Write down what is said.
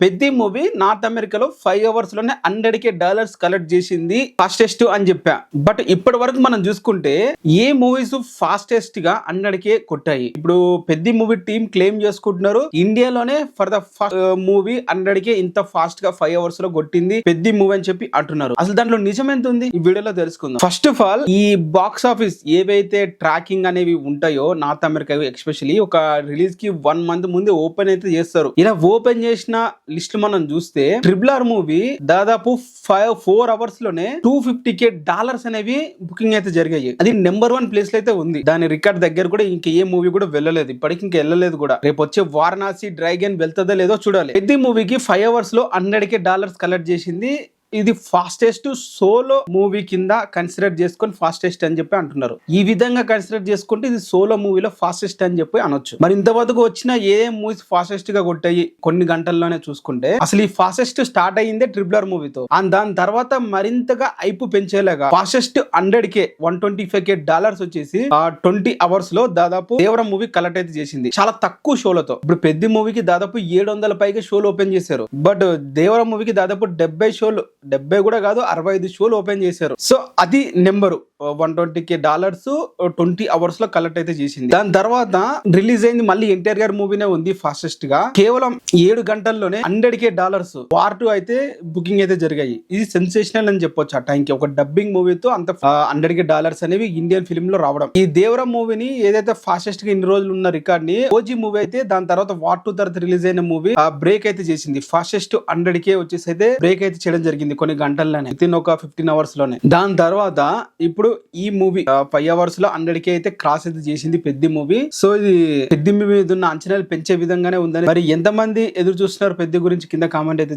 Peddi movie north అమెరికాలో 5 hours లోనే $100K collect చేసింది ఫాస్టెస్ట్ అని చెప్పా. బట్ ఇప్పటి వరకు మనం చూసుకుంటే ఏ మూవీస్ ఫాస్టెస్ట్ గా 100K కొట్టాయి. ఇప్పుడు పెద్ది మూవీ టీమ్ క్లెయిమ్ చేసుకుంటున్నారు ఇండియాలోనే for the first movie 100K ఇంత ఫాస్ట్ గా 5 అవర్స్ లో కొట్టింది పెద్ది మూవీ అని చెప్పి అంటున్నారు. అసలు దాంట్లో నిజం ఎంత ఉంది ఈ వీడియోలో తెలుసుకుందాం. ఫస్ట్ ఆఫ్ ఆల్ ఈ బాక్స్ ఆఫీస్ ఏవైతే ట్రాకింగ్ అనేవి ఉంటాయో నార్త్ అమెరికా ఎస్పెషల్లీ ఒక రిలీజ్ కి 1 మంత్ ముందే ఓపెన్ అయితే చేస్తారు. ఇలా ఓపెన్ చేసిన లిస్ట్ మనం చూస్తే RRR మూవీ దాదాపు 4 అవర్స్ లోనే $250K అనేవి బుకింగ్ అయితే జరిగాయి. అది నెంబర్ 1 ప్లేస్ లో అయితే ఉంది. దాని రికార్డ్ దగ్గర కూడా ఇంక ఏ మూవీ కూడా వెళ్ళలేదు, ఇప్పటికి ఇంకా వెళ్ళలేదు కూడా. రేపు వచ్చే వారణాసి డ్రాగన్ వెళ్తుందో లేదో చూడాలి. పెద్ద మూవీకి 5 అవర్స్ లో $100K కలెక్ట్ చేసింది. ఇది ఫాస్టెస్ట్ సోలో మూవీ కింద కన్సిడర్ చేసుకొని ఫాస్టెస్ట్ అని చెప్పి అంటున్నారు. ఈ విధంగా కన్సిడర్ చేసుకుంటే ఇది సోలో మూవీలో ఫాస్టెస్ట్ అని చెప్పి అనొచ్చు. మరి ఇంతవరకు వచ్చిన ఏ మూవీస్ ఫాస్టెస్ట్ గా కొట్టాయి కొన్ని గంటల్లోనే చూసుకుంటే అసలు ఈ ఫాస్టెస్ట్ స్టార్ట్ అయ్యిందే RRR మూవీతో. అండ్ దాని తర్వాత మరింతగా ఐపు పెంచేలాగా ఫాస్టెస్ట్ 100K $125K వచ్చేసి 20 అవర్స్ లో దాదాపు దేవరం మూవీ కలెక్ట్ అయితే చేసింది చాలా తక్కువ షోలతో. ఇప్పుడు పెద్ద మూవీకి దాదాపు 700 పైగా షోలు ఓపెన్ చేశారు. బట్ దేవరం మూవీకి దాదాపు 70 షోలు, 70 కూడా కాదు 65 షోలు ఓపెన్ చేశారు. సో అది నెంబరు $120K 20 అవర్స్ లో కలెక్ట్ అయితే చేసింది. దాని తర్వాత రిలీజ్ అయింది మళ్ళీ ఎన్టీఆర్ గారి మూవీనే ఉంది ఫాస్టెస్ట్ గా. కేవలం 7 గంటల్లోనే $100K వార్ 2 అయితే బుకింగ్ అయితే జరిగాయి. ఇది సెన్సేషనల్ అని చెప్పొచ్చు ఆ టైంకి. ఒక డబ్బింగ్ మూవీతో అంత $100K అనేవి ఇండియన్ ఫిల్మ్ లో రావడం. ఈ దేవరం మూవీని ఏదైతే ఫాస్టెస్ట్ గా ఇన్ని రోజులు ఉన్న రికార్డ్ ని ఓజీ మూవీ అయితే దాని తర్వాత వార్ 2 తర్వాత రిలీజ్ అయిన మూవీ బ్రేక్ అయితే చేసింది. ఫాస్టెస్ట్ 100K వచ్చేసి అయితే బ్రేక్ అయితే చేయడం జరిగింది కొన్ని గంటల్లోనే, విత్ ఇన్ ఒక 15 అవర్స్ లోనే. దాని తర్వాత ఇప్పుడు ఈ మూవీ 5 అవర్స్ లో 100K అయితే క్రాస్ అయితే చేసింది పెద్ద మూవీ. సో ఇది పెద్ద మూవీ మీద ఉన్న అంచనాలు పెంచే విధంగానే ఉందని మరి ఎంతమంది ఎదురు చూస్తున్నారు పెద్ద గురించి కింద కామెంట్ అయితే